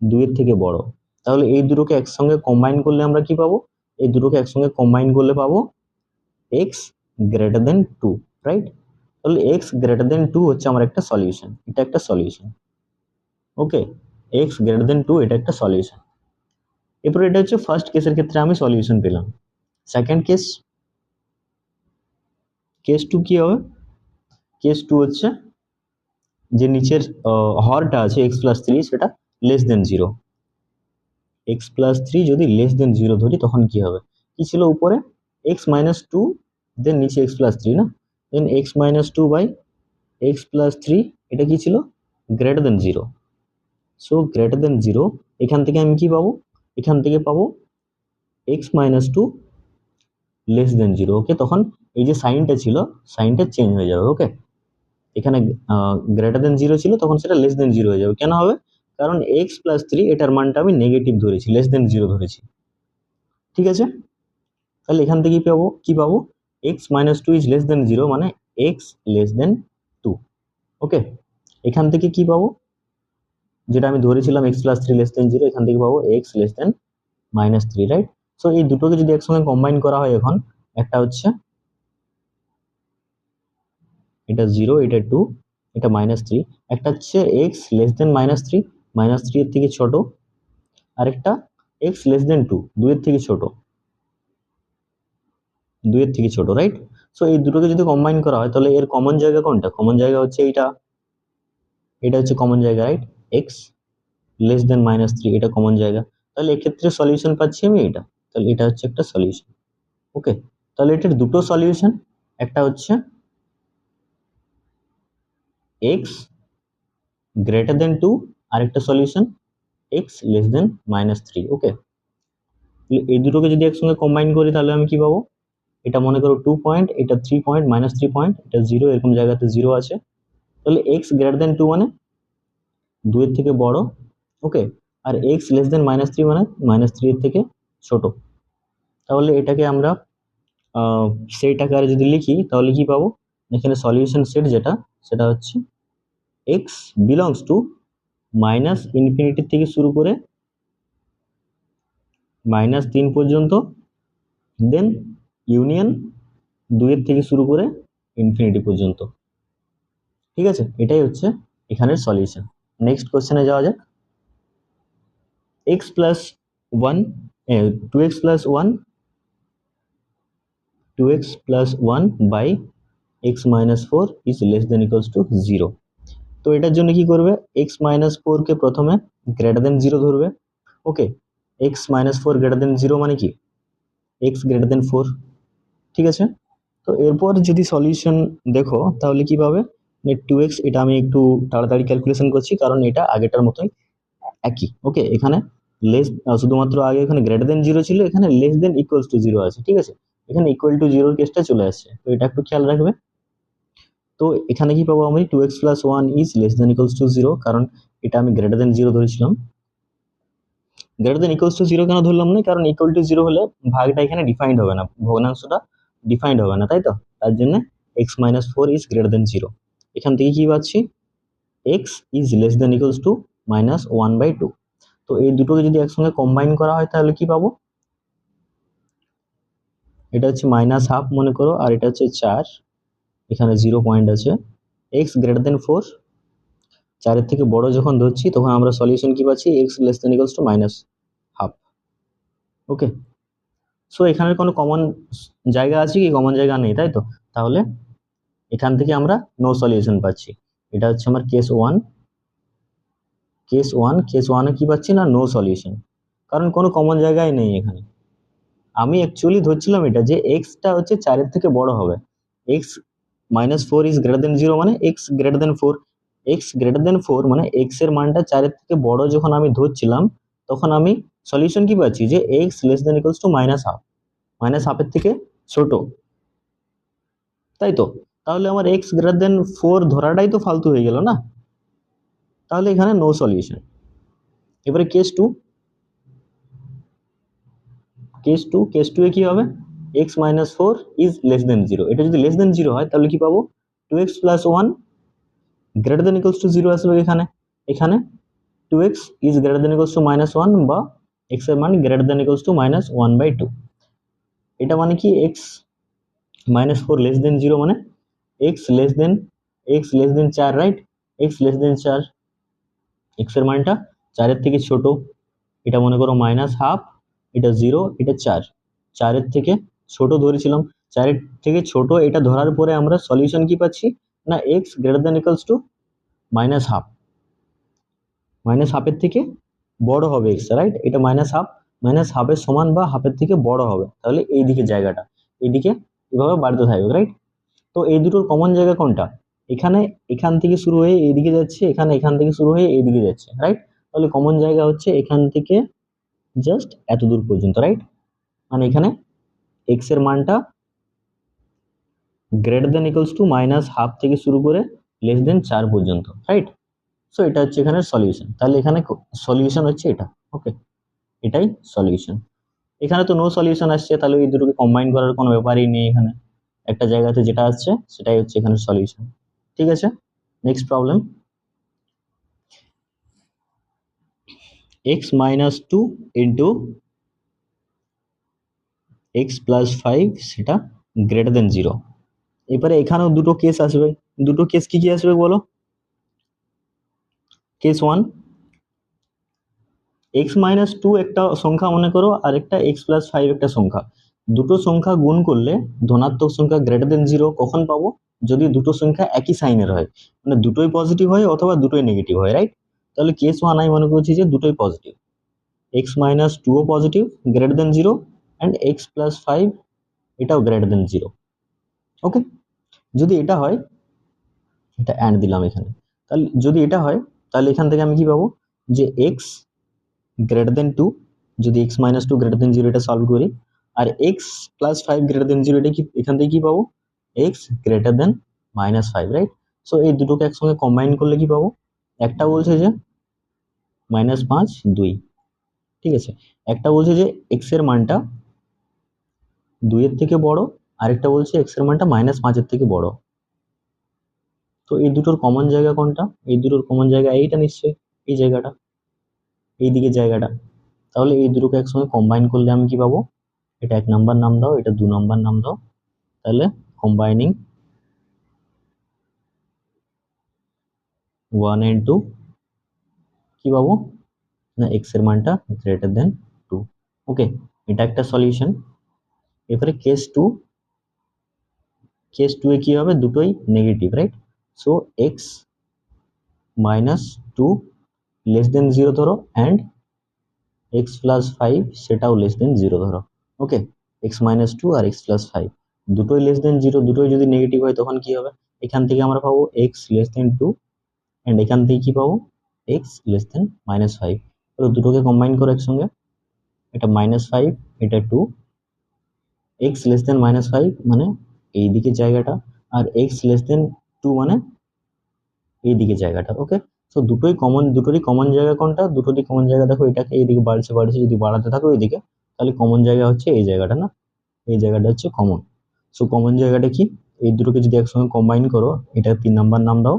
2 এর থেকে বড়। তাহলে এই দুটোকে একসঙ্গে কম্বাইন করলে আমরা কি পাবো, এই দুটোকে একসঙ্গে কম্বাইন করলে পাবো x গ্রেটার দেন 2, রাইট? তাহলে x গ্রেটার দেন 2 হচ্ছে আমার একটা সলিউশন, এটা একটা সলিউশন, ওকে? x গ্রেটার দেন 2 এটা একটা সলিউশন। এরপর এটা হচ্ছে ফার্স্ট কেসের ক্ষেত্রে আমি সলিউশন পেলাম। সেকেন্ড কেস 2 কি হবে, কেস 2 হচ্ছে যে নিচের হরটা আছে x+3 সেটা লেস দেন 0, x+3 যদি লেস দেন 0 ধরি তখন কি হবে, কি ছিল উপরে x-2 দেন নিচে x+3, না? দেন x-2/x+3 এটা কি ছিল, greater than 0। So greater than 0, এখান থেকে আমি কি পাবো, এখান থেকে পাবো x-2 লেস দেন 0, ওকে? তখন এই যে সাইনটা ছিল সাইনটা চেঞ্জ হয়ে যাবে, ওকে? এখানে গ্রেটার দেন 0 ছিল, তখন সেটা লেস দেন 0 হয়ে যাবে, কেন হবে, কারণ এক্স প্লাস থ্রি এটার মানটা আমি নেগেটিভ ধরেছি, লেস দেন জিরো ধরেছি। ঠিক আছে, তাহলে এখান থেকে কি পাবো x minus two is less than zero, মানে x less than two. Okay, এখান থেকে কি পাবো, যেটা আমি ধরেছিলাম x plus three less than zero, এখান থেকে পাবো x less than minus three, right? So এই দুটোকে যদি একসঙ্গে কম্বাইন করা হয়, এখন একটা হচ্ছে এটা জিরো, এটা টু, এটা মাইনাস থ্রি, একটা হচ্ছে x less than minus three, minus three এর থেকে ছোট, আরেকটা এক্স লেস দেন টু, দুইয়ের থেকে ছোট, দুইয়ের থেকে ছোট, রাইট? সো এই দুটোকে যদি কম্বাইন করা হয় তাহলে এর কমন জায়গা কোনটা? কমন জায়গা হচ্ছে এইটা, এটা হচ্ছে কমন জায়গা, right? X less than minus three, এটা কমন জায়গা। তাহলে এক্ষেত্রে সলিউশন পাচ্ছি আমি এটা, তাহলে এটা হচ্ছে একটা সলিউশন। ওকে, তাহলে এটার দুটো সলিউশন, একটা হচ্ছে এক্স গ্রেটার দেন টু, আরেকটা solution x less than minus three. Okay, এই দুটোকে যদি একসঙ্গে কম্বাইন করি তাহলে আমি কি পাবো, এটা মনে করো 2 পয়েন্ট, এটা 3 পয়েন্ট, মাইনাস 3 পয়েন্ট, এটা জিরো, এরকম জায়গাতে জিরো আছে। তাহলে এক্স গ্রেটার দেন টু মানে 2 এর থেকে বড়। ওকে, আর x less than minus three মানে মাইনাস থ্রি এর থেকে ছোট। তাহলে এটাকে আমরা সেট আকারে যদি লিখি তাহলে কি পাবো, এখানে সলিউশন সেট যেটা, সেটা হচ্ছে x belongs to minus infinity থেকে শুরু করে মাইনাস 3 পর্যন্ত, দেন ইউনিয়ন 2 এর থেকে শুরু করে ইনফিনিটি পর্যন্ত। ঠিক আছে, এটাই হচ্ছে এখানের সলিউশন। নেক্সট কোশ্চেনে যাওয়া যাক। X plus one, two x plus one, two x plus one by x minus four is less than equals to zero. তো এটার জন্য কি করবে, এক্স মাইনাস ফোরকে প্রথমে গ্রেটার দেন জিরো ধরবে। Okay, x minus four greater than zero মানে কি এক্স গ্রেটার দেন ফোর। ঠিক আছে, তো এরপর যদি সলিউশন দেখো তাহলে কি পাবে, টু এক্স, এটা আমি একটু তাড়াতাড়ি ক্যালকুলেশন করছি কারণ এটা আগেটার মতোই একই। ওকে, এখানে লেস, শুধুমাত্র আগে এখানে গ্রেটার দেন জিরো ছিল, এখানে less than equals to zero আছে। ঠিক আছে, এখানে ইকুয়াল টু জিরোর কেসটা চলে আসছে, তো এটা একটু খেয়াল রাখবে। তো এখানে কি পাবো আমি, two x plus one is less than equals to zero, কারণ এটা আমি গ্রেটার দেন জিরো ধরেছিলাম। Greater than equals to zero কেন ধরলাম না, কারণ ইকুয়াল টু জিরো হলে ভাগটা এখানে ডিফাইন্ড হবে না, ভগ্নাংশটা ডিফাইন্ড হবে না, তাই তো? তার জন্য x minus four is greater than zero. এখান থেকে কি পাচ্ছি, x is less than equals to minus one by two. তো এই দুটোকে যদি একসঙ্গে কম্বাইন করা হয় তাহলে কি পাবো, এটা হচ্ছে মাইনাস হাফ মনে করো, আর এটা হচ্ছে চার, এখানে জিরো পয়েন্ট আছে। এক্স গ্রেটার দেন ফোর, চারের থেকে বড় যখন ধরছি তখন আমরা সলিউশন কি পাচ্ছি, x less than equals to minus half. Okay, so এখানে কোনো কমন জায়গা আছে কি, কমন জায়গা নেই, তাই তো? তাহলে এখান থেকে আমরা নো সলিউশন পাচ্ছি। এটা হচ্ছে আমার কেস ওয়ান। কেস ওয়ানে কি পাচ্ছি না, নো সলিউশন, কারণ কোনো কমন জায়গায় নেই এখানে। আমি অ্যাকচুয়ালি ধরছিলাম এটা যে এক্সটা হচ্ছে চারের থেকে বড় হবে, x minus four is greater than zero মানে x greater than four, x greater than four মানে এক্স এর মানটা চারের থেকে বড় যখন আমি ধরছিলাম তখন আমি সলিউশন কি পাচ্ছি, যে x less than equals to minus half, minus হাফের থেকে ছোট, তাই তো? তাহলে আমার এক্স গ্রেটার দেন ফোর ধরাটাই তো ফালতু হয়ে গেল না, তাহলে এখানে নো সলিউশন। এবারে কেস টু এ কি হবে, x minus four is less than zero. এটা যদি লেস দেন জিরো হয় তাহলে কি পাবো, two x plus one greater than equals to zero আসবে এখানে। এখানে two x is greater than equals to minus one, বা এক্স এর মান greater than equals to minus one by two. এটা মানে কি, x minus four less than zero মানে এক্স লেস দেন চার, রাইট? এক্স লেস দেন চার, x এর মানটা চারের থেকে ছোট, এটা মনে করো মাইনাস হাফ, এটা জিরো, এটা চার, চারের থেকে ছোট ধরেছিলাম। চারের থেকে ছোট এটা ধরার পরে আমরা সলিউশন কি পাচ্ছি না, x greater than equals to minus half, minus হাফের থেকে বড় হবে এক্স, রাইট? এটা মাইনাস হাফের সমান বা হাফের থেকে বড় হবে, তাহলে এই দিকে জায়গাটা এইদিকে এভাবে বাড়তে থাকবে, রাইট? তো এই দুটোর কমন জায়গা কোনটা, এখানে, এখান থেকে শুরু হয়ে এইদিকে যাচ্ছে, এখান থেকে শুরু হয়ে এইদিকে যাচ্ছে, রাইট? তাহলে কমন জায়গা হচ্ছে এখান থেকে জাস্ট এত দূর পর্যন্ত, রাইট? মানে এখানে এক্স এর মানটা greater than equals to minus half থেকে শুরু করে লেস দেন চার পর্যন্ত, রাইট? সো এটা হচ্ছে এখানে সলিউশন। তাহলে এখানে সলিউশন হচ্ছে এটা। ওকে, এটাই সলিউশন। এখানে তো নো সলিউশন আসছে, তাহলে এই দুটোকে কম্বাইন করার কোনো ব্যাপারই নেই। এখানে একটা জায়গাতে যেটা আসছে সেটাই হচ্ছে এখানে সলিউশন। ঠিক আছে, next problem. x minus two into x plus five সেটা গ্রেটার দেন জিরো। এবারে এখানেও দুটো কেস আসবে। দুটো কেস কি কি আসবে বলো? Case one, x minus two একটা সংখ্যা মনে করো, আর একটা এক্স প্লাস ফাইভ একটা সংখ্যা। দুটো সংখ্যা গুণ করলে ধনাত্মক সংখ্যা গ্রেটার দেন জিরো কখন পাবো? যদি দুটো সংখ্যা একই সাইনের হয়, মানে দুটোই পজিটিভ হয় অথবা দুটোই নেগেটিভ হয়, রাইট? তাহলে কেস ওয়ান আমি মনে করছি যে দুটোই পজিটিভ, এক্স মাইনাস টুও positive greater than zero, and x plus five এটাও গ্রেটার দেন জিরো। ওকে, যদি এটা হয়, এটা অ্যান্ড দিলাম এখানে, তাহলে যদি এটা হয় তাহলে এখান থেকে আমি কি পাবো? যে এক্স গ্রেটার দেন টু, যদি x minus two greater than zero এটা সলভ করি, আর x plus five greater than zero এটা কি এখান থেকে কি পাবো? X greater than minus five, right? So এই দুটোকে একসঙ্গে কম্বাইন করলে কি পাবো? একটা বলছে যে মাইনাস পাঁচ দুই, ঠিক আছে। একটা বলছে যে এক্স এর মানটা দুইয়ের থেকে বড়, আরেকটা বলছে এক্স এর মানটা মাইনাস পাঁচের থেকে বড়। তো এই দুটোর কমন জায়গা কোনটা? এই দুটোর কমন জায়গা এইটা নিশ্চয়ই, এই জায়গাটা, এই দিকের জায়গাটা। তাহলে এই দুটোকে একসঙ্গে কম্বাইন করলে আমি কি পাবো? এটা এক নাম্বার নাম দাও, এটা দু নাম্বার নাম দাও। তাহলে কম্বাইনিং ওয়ান এন্ড টু কি পাবো? না এক্স এর মানটা গ্রেটার দেন টু। ওকে, এটা একটা সলিউশন। এবারে কেস টু, কেস টু এ কি হবে? দুটোই negative, right? So x minus two less than zero ধরো, অ্যান্ড এক্স প্লাস ফাইভ সেটাও লেস দেন জিরো ধরো। ওকে, এক্স মাইনাস টু আর এক্স প্লাস ফাইভ দুটোই লেস দেন জিরো, দুটোই যদি নেগেটিভ হয় তখন কি হবে? এখান থেকে আমরা পাবো x less than two, and এখান থেকে কি পাবো? X less than minus five. তো দুটোকে কম্বাইন করো একসঙ্গে, এটা মাইনাস ফাইভ, এটা two, x less than minus five মানে এই দিকে জায়গাটা, আর এক্স লেস দেন টু মানে এই দিকে জায়গাটা। ওকে, সো দুটোই কমন, দুটোরই কমন জায়গা কোনটা? দুটোরই কমন জায়গা দেখো, এটাকে এইদিকে বাড়ছে বাড়ছে, যদি বাড়াতে থাকো এইদিকে, তাহলে কমন জায়গা হচ্ছে এই জায়গাটা না, এই জায়গাটা হচ্ছে কমন। সো কমন জায়গাটা কি? এই দুটোকে যদি একসঙ্গে কম্বাইন করো, এটা তিন নাম্বার নাম দাও,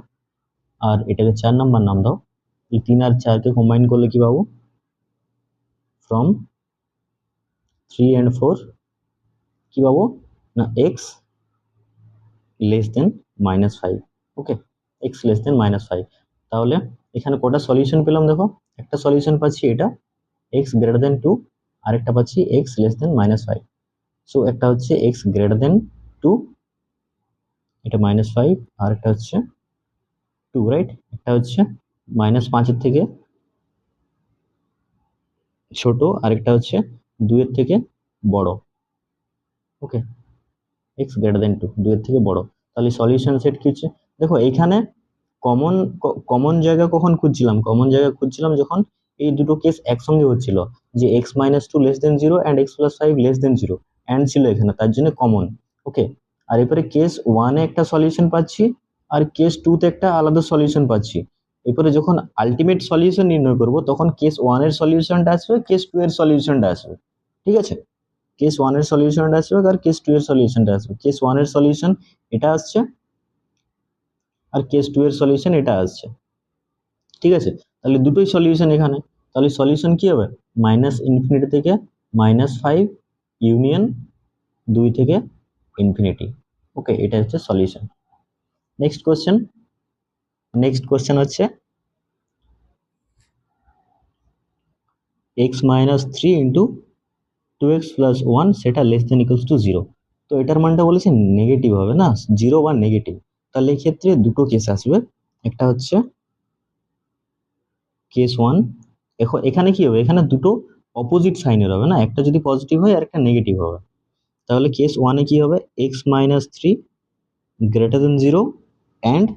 আর এটাকে চার নাম্বার নাম দাও। এই তিন আর চারকে কম্বাইন করলে কি পাবো? ফ্রম থ্রি অ্যান্ড ফোর কি পাবো? না x less than minus five. Okay, x less than minus five. তাহলে এখানে কটা সলিউশন পেলাম দেখো? একটা সলিউশন পাচ্ছি এটা এক্স গ্রেটার দেন টু, আরেকটা পাচ্ছি x less than minus five. So একটা হচ্ছে এক্স গ্রেটার দেন টু, এটা মাইনাস ফাইভ, আর একটা হচ্ছে টু, রাইট? একটা হচ্ছে মাইনাস পাঁচের থেকে ছোট, আরেকটা হচ্ছে দুইয়ের থেকে বড়। ওকে, এক্স গ্রেটার দেন টু, দুইয়ের থেকে বড়। তাহলে সলিউশন সেট কি হচ্ছে? দেখো এইখানে কমন, কমন জায়গা কখন খুঁজছিলাম? কমন জায়গা খুঁজছিলাম যখন এই দুটো কেস একসঙ্গে হচ্ছিল, যে x minus two less than zero and x plus five less than zero, and ছিল এখানে, তার জন্য কমন। ওকে, আর এরপরে কেস ওয়ানে একটা সলিউশন পাচ্ছি, আর কেস টুতে একটা আলাদা সলিউশন পাচ্ছি। এরপরে যখন আলটিমেট সলিউশন নির্ণয় করব তখন কেস ওয়ানের সলিউশনটা আসবে, কেস টু এর সলিউশনটা আসবে। ঠিক আছে, কেস ওয়ানের সলিউশনটা আসবে আর কেস টু এর সলিউশনটা আসবে। কেস ওয়ানের সলিউশন এটা আসছে, আর কেস টু এর সলিউশন এটা আসছে। ঠিক আছে, তাহলে দুটোই সলিউশন এখানে। তাহলে সলিউশন কি হবে? মাইনাস ইনফিনিটি থেকে মাইনাস ফাইভ ইউনিয়ন দুই থেকে ইনফিনিটি। ওকে, এটা হচ্ছে solution. Next question, next question হচ্ছে x minus three into two x plus one সেটা less than equals to zero. তো এটার মানটা বলেছে নেগেটিভ হবে না, জিরো বা নেগেটিভ। তাহলে এক্ষেত্রে দুটো কেস আসবে, একটা হচ্ছে কেস ওয়ান। এখানে কি হবে? এখানে দুটো অপোজিট সাইনের হবে না, একটা যদি পজিটিভ হয় আর একটা নেগেটিভ হবে। তাহলে কেস ওয়ানে কি হবে? X minus three greater than zero and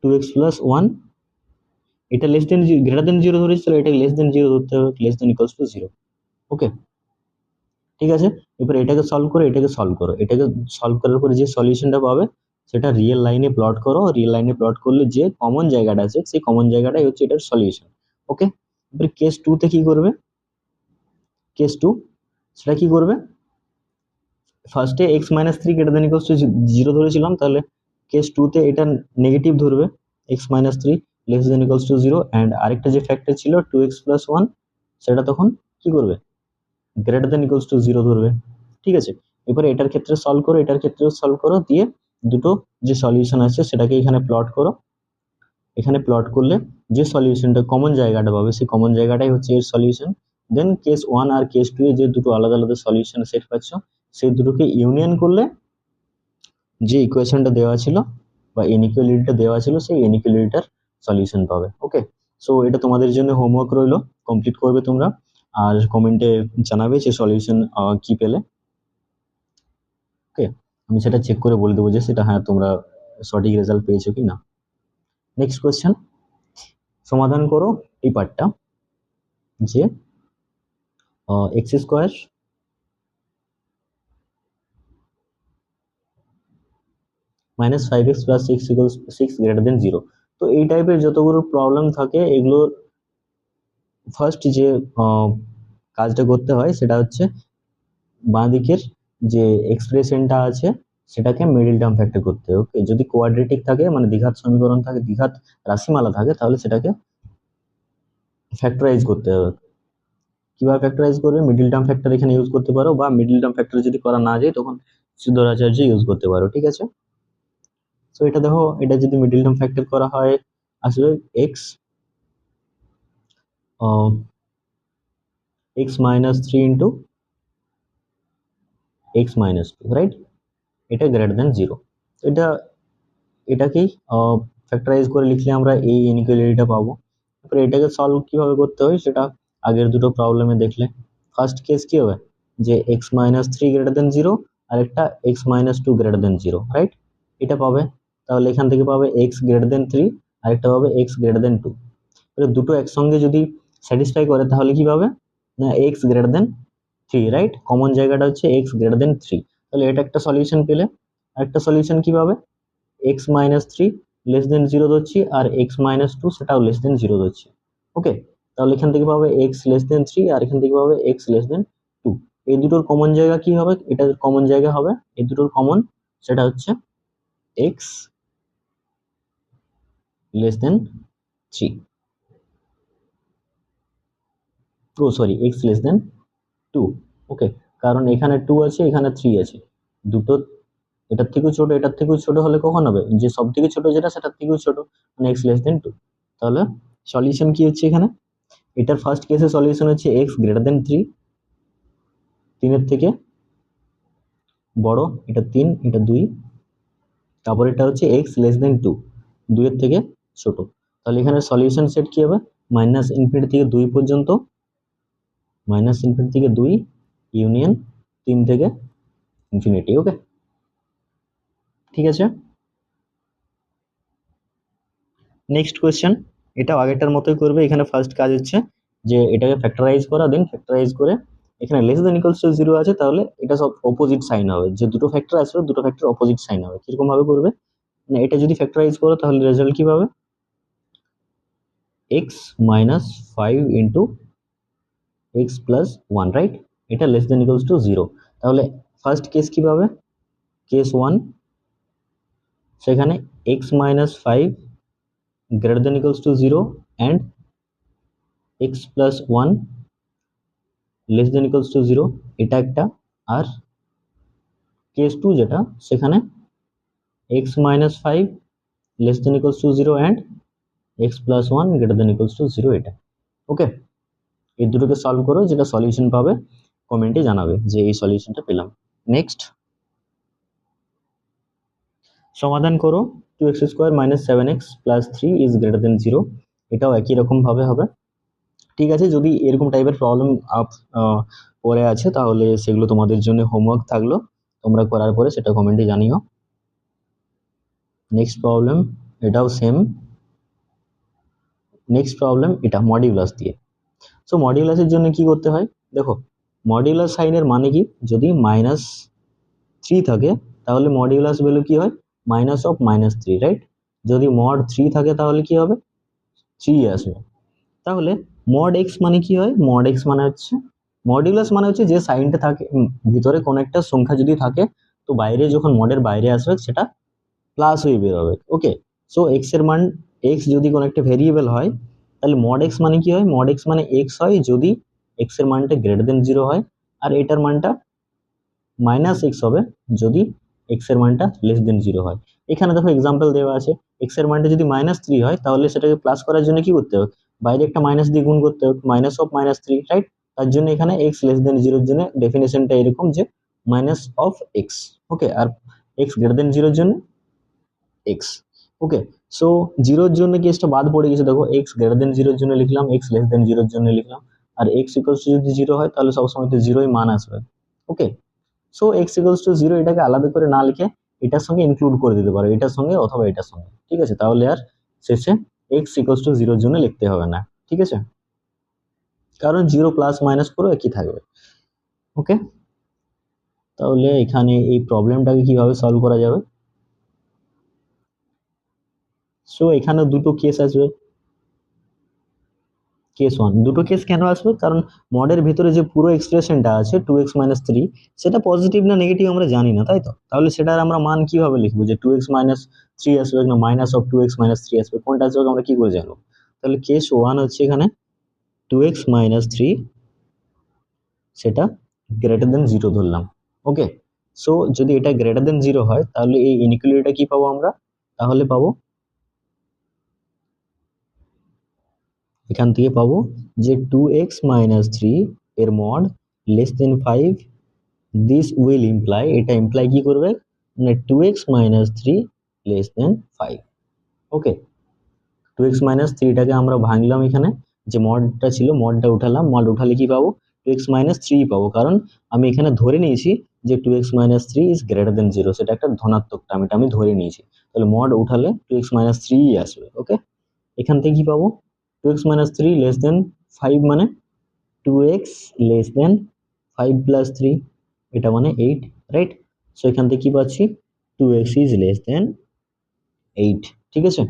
two x plus one, এটা less than greater than zero ধরেছিল, এটা লেস দেন জিরো ধরতে হবে, less than equals to zero. Okay, ঠিক আছে। এবার এটাকে সলভ করো, এটাকে সলভ করো, এটাকে সলভ করার পরে যে সলিউশনটা পাবে সেটা রিয়েল লাইনে প্লট করো, রিয়েল লাইনে প্লট করলে যে কমন জায়গাটা আছে সেই কমন জায়গাটাই হচ্ছে এটার সলিউশন। ওকে, এবার কেস 2 তে কি করবে? কেস 2 সেটা কি করবে? ফার্স্টে x minus three greater than equals to zero ধরেছিলাম, তাহলে কেস 2 তে এটা নেগেটিভ ধরবে, x minus three less than equals to zero, and আরেকটা যে ফ্যাক্টর ছিল 2x+1 সেটা তখন কি করবে? Greater than equals to zero ধরবে। ঠিক আছে, এবারে এটার ক্ষেত্রে সলভ করো, এটার ক্ষেত্রেও সলভ করো, দিয়ে দুটো যে সলিউশন আছে সেটাকে এখানে প্লট করো। এখানে প্লট করলে যে সলিউশনটা কমন জায়গাটা পাবে সেই কমন জায়গাটাই হচ্ছে এর সলিউশন। দেন কেস 1 আর কেস 2 এ যে দুটো আলাদা আলাদা সলিউশন সেট পাচ্ছ, সেই দুটোকে ইউনিয়ন করলে যে ইকুয়েশনটা দেওয়া ছিল বা ইনইকুয়ালিটিটা দেওয়া ছিল সেই ইনইকুয়ালিটিটার সলিউশন পাবে। ওকে, সো এটা তোমাদের জন্য হোমওয়ার্ক রইলো, কমপ্লিট করবে তোমরা, আর কমেন্টে জানাবে যে সলিউশন কি পেলে। ওকে, আমি সেটা চেক করে বলে দেবো যে সেটা হ্যাঁ তোমরা সঠিক রেজাল্ট পেয়েছো কি না। নেক্সট কোয়েশ্চেন, সমাধান করো এই পার্টটা, যে x square minus five x plus six equals six greater than zero. তো এই টাইপের যতগুলো প্রবলেম থাকে এগুলো ফার্স্ট যে কাজটা করতে হয় সেটা হচ্ছে বাঁ দিকের যে এক্সপ্রেশনটা আছে সেটাকে মিডল টার্ম ফ্যাক্টর করতে হবে। ওকে, যদি কোয়াড্রেটিক থাকে মানে দ্বিঘাত সমীকরণ থাকে, দ্বিঘাত রাশিমালা থাকে, তাহলে সেটাকে ফ্যাক্টরাইজ করতে হবে। কিভাবে ফ্যাক্টরাইজ করবে? মিডল টার্ম ফ্যাক্টর এখানে ইউজ করতে পারো, বা মিডল টার্ম ফ্যাক্টর যদি করা না যায় তখন সিদ্ধরাচার্য ইউজ করতে পারো। ঠিক আছে, সো এটা দেখো, এটা যদি মিডল টার্ম ফ্যাক্টর করা হয় আসলে x x minus three into x minus two, right? এটা গ্রেটার দেন জিরো। এটা এটাকেই ফ্যাক্টরাইজ করে লিখলে আমরা এই ইনইকুয়ালিটিটা পাবো। তারপরে এটাকে সলভ কিভাবে করতে হয় সেটা আগের দুটো প্রবলেমে দেখলে। ফার্স্ট কেস কি হবে? যে x minus three greater than zero, আর একটা x minus two greater than zero, right? এটা পাবে, তাহলে এখান থেকে পাবে এক্স গ্রেটার দেন থ্রি, আর একটা পাবে এক্স গ্রেটার দেন টু। দুটো একসঙ্গে যদি স্যাটিসফাই করে তাহলে কি পাবে? না x greater than three, right? Common জায়গাটা হচ্ছে এক্স গ্রেটার দেন থ্রি, তাহলে এটা একটা সলিউশন পেলে। আরেকটা সলিউশন কি পাবে? X minus three less than zero ধরছি, আর এক্স মাইনাস টু সেটাও লেস দেন জিরো ধরছি। ওকে, তাহলে এখান থেকে পাবে এক্স লেস দেন থ্রি, আর এখান থেকে পাবে এক্স লেস দেন টু। এই দুটোর কমন জায়গা কি হবে? এটার কমন জায়গা হবে, এই দুটোর কমন সেটা হচ্ছে x less than three, oh sorry x less than two. Okay, কারণ এখানে টু আছে, এখানে থ্রি আছে, দুটো এটার থেকেও ছোট এটার থেকেও ছোট হলে কখন হবে? যে সব থেকে ছোট যেটা সেটার থেকেও ছোট, মানে এক্স লেস দেন টু। তাহলে সলিউশন কি হচ্ছে এখানে? এটার ফার্স্ট কেসে সলিউশন হচ্ছে এক্স গ্রেটার দেন থ্রি, তিনের থেকে বড়, এটা তিন এটা দুই। তারপর এটা হচ্ছে এক্স লেস দেন টু, দুইয়ের থেকে ছোট। তাহলে এখানে সলিউশন সেট কি হবে? মাইনাস ইনফিনিটি থেকে দুই পর্যন্ত, মাইনাস ইনফিনিটি থেকে দুই ইউনিয়ন তিন থেকে ইনফিনিটি। ওকে, ঠিক আছে। নেক্সট কোয়েশ্চেন, এটাও আগেরটার মতোই করবে। এখানে ফার্স্ট কাজ হচ্ছে যে এটাকে ফ্যাক্টরাইজ করা, দেন ফ্যাক্টরাইজ করে এখানে less than equals to zero আছে, তাহলে এটা সব অপোজিট সাইন হবে। যে দুটো ফ্যাক্টর আছে দুটো ফ্যাক্টর অপোজিট সাইন হবে। কিরকম ভাবে করবে? মানে এটা যদি ফ্যাক্টরাইজ করো তাহলে রেজাল্ট কি পাবে? X minus five into x plus one, right? এটা less than equals to zero. তাহলে ফার্স্ট কেস কি পাবে? কেস ওয়ান, সেখানে x minus five greater than equals to zero and x plus one less than equals to zero, এটা একটা। আর case two যেটা, সেখানে x minus five less than equals to zero and x plus one greater than equals to zero, এটা। Okay, এই দুটোকে solve করো, যেটা সলিউশন পাবে কমেন্টে জানাবে যে এই সলিউশনটা পেলাম। নেক্সট, সমাধান করো two x square minus seven x plus three is greater than zero. এটাও একই রকম ভাবে হবে। ঠিক আছে, যদি এরকম টাইপের প্রবলেম পরে আছে তাহলে সেগুলো তোমাদের জন্য হোমওয়ার্ক থাকলো, তোমরা করার পরে সেটা কমেন্টে জানিও। নেক্সট প্রবলেম, এটাও সেম। নেক্সট প্রবলেম এটা মডিউলাস দিয়ে। সো মডিউলাসের জন্য কি করতে হয় দেখো, মডিউলাস সাইনের মানে কি? যদি মাইনাস থ্রি থাকে তাহলে মডিউলাস ভ্যালু কি হয়? Minus of -3, right? যদি মড 3 থাকে তাহলে কি হবে, 3 আসবে। তাহলে মড এক্স মানে কি হয়, মড এক্স মানে হচ্ছে মডিউলাস, মানে হচ্ছে যে সাইনটা থাকে ভিতরে কোন একটা সংখ্যা যদি থাকে, তো বাইরে যখন মডের বাইরে আসবে সেটা প্লাস হয়ে বের হবে। ওকে, সো এক্স এর মান, এক্স যদি কোনো একটা ভেরিয়েবল হয় তাহলে মড এক্স মানে কি হয়, মড এক্স মানে এক্স হয় যদি এক্স এর মানটা গ্রেটার দেন 0 হয়, আর এটার মানটা মাইনাস এক্স হবে যদি এক্স এর মানটা লেস দেন 0 হয়। এখানে দেখো এক্সাম্পল দেওয়া আছে, এক্স এর মানটা যদি -3 হয় তাহলে সেটাকে প্লাস করার জন্য কি করতে হবে, বাইরে একটা মাইনাস দিয়ে গুণ করতে হবে, মাইনাস অফ -3, রাইট? তার জন্য এখানে এক্স লেস দেন 0 এর জন্য ডেফিনেশনটা এরকম যে মাইনাস অফ এক্স। ওকে, আর এক্স গ্রেটার দেন 0 এর জন্য এক্স। ওকে, সো 0 এর জন্য কেসটা বাদ পড়ে গেছে, দেখো এক্স গ্রেটার দেন 0 এর জন্য লিখলাম, এক্স লেস দেন 0 এর জন্য লিখলাম, আর এক্স ইকুয়ালস টু যদি 0 হয় তাহলে সবসময় তো 0ই মান আসবে। ওকে, সো এক্স ইকুয়ালস টু 0 এটাকে আলাদা করে না লিখে এটার সঙ্গে ইনক্লুড করে দিতে পারো, এটার সঙ্গে অথবা এটার সঙ্গে, ঠিক আছে? তাহলে আর শেষে এক্স ইকুয়ালস টু 0 এর জন্য লিখতে হবে না, ঠিক আছে? কারণ 0 প্লাস মাইনাস পুরো একই থাকবে। ওকে, তাহলে এখানে এই প্রবলেমটাকে কিভাবে সলভ করা যাবে? সো এখানে দুটো কেস আসবে, কেস ওয়ান। দুটো কেস কেন আসবে, কারণ মডের ভিতরে যে পুরো এক্সপ্রেশনটা আছে 2x-3, সেটা পজিটিভ না নেগেটিভ আমরা জানি না, তাই তো? তাহলে সেটার আমরা মান কিভাবে লিখবো, যে 2x-3 আসবে না মাইনাস অফ 2x-3 আসবে, কোনটা আসবে আমরা কি করে জানবো? তাহলে কেস ওয়ান হচ্ছে এখানে 2x-3 সেটা গ্রেটার দেন 0 ধরলাম। ওকে, সো যদি এটা গ্রেটার দেন 0 হয় তাহলে এই ইনইকুয়ালিটিটা কি পাবো আমরা, তাহলে পাবো এখান থেকে পাবো যে 2x-3 এর mod less than 5, this will imply, এটা ইমপ্লাই কি করবে, মানে 2x-3 লেস দেন 5। ওকে, 2x-3টাকে আমরা ভাঙলাম, এখানে যে মডটা ছিল মডটা উঠালাম, মড উঠালে কি পাবো, 2x-3 পাবো, কারণ আমি এখানে ধরে নিয়েছি যে 2x-3 ইজ গ্রেটার দেন 0, সেটা একটা ধনাত্মক টার্ম, এটা আমি ধরে নিয়েছি। তাহলে মড উঠালে 2x-3 আসবে। ওকে, এখান থেকে কি পাবো, 2x-3 লেস দেন 5 মানে 2x লেস দেন 5 প্লাস 3, এটা মানে 8, রাইট? সো এখান থেকে কি পাচ্ছি, 2x ইজ লেস দেন 8, ঠিক আছে?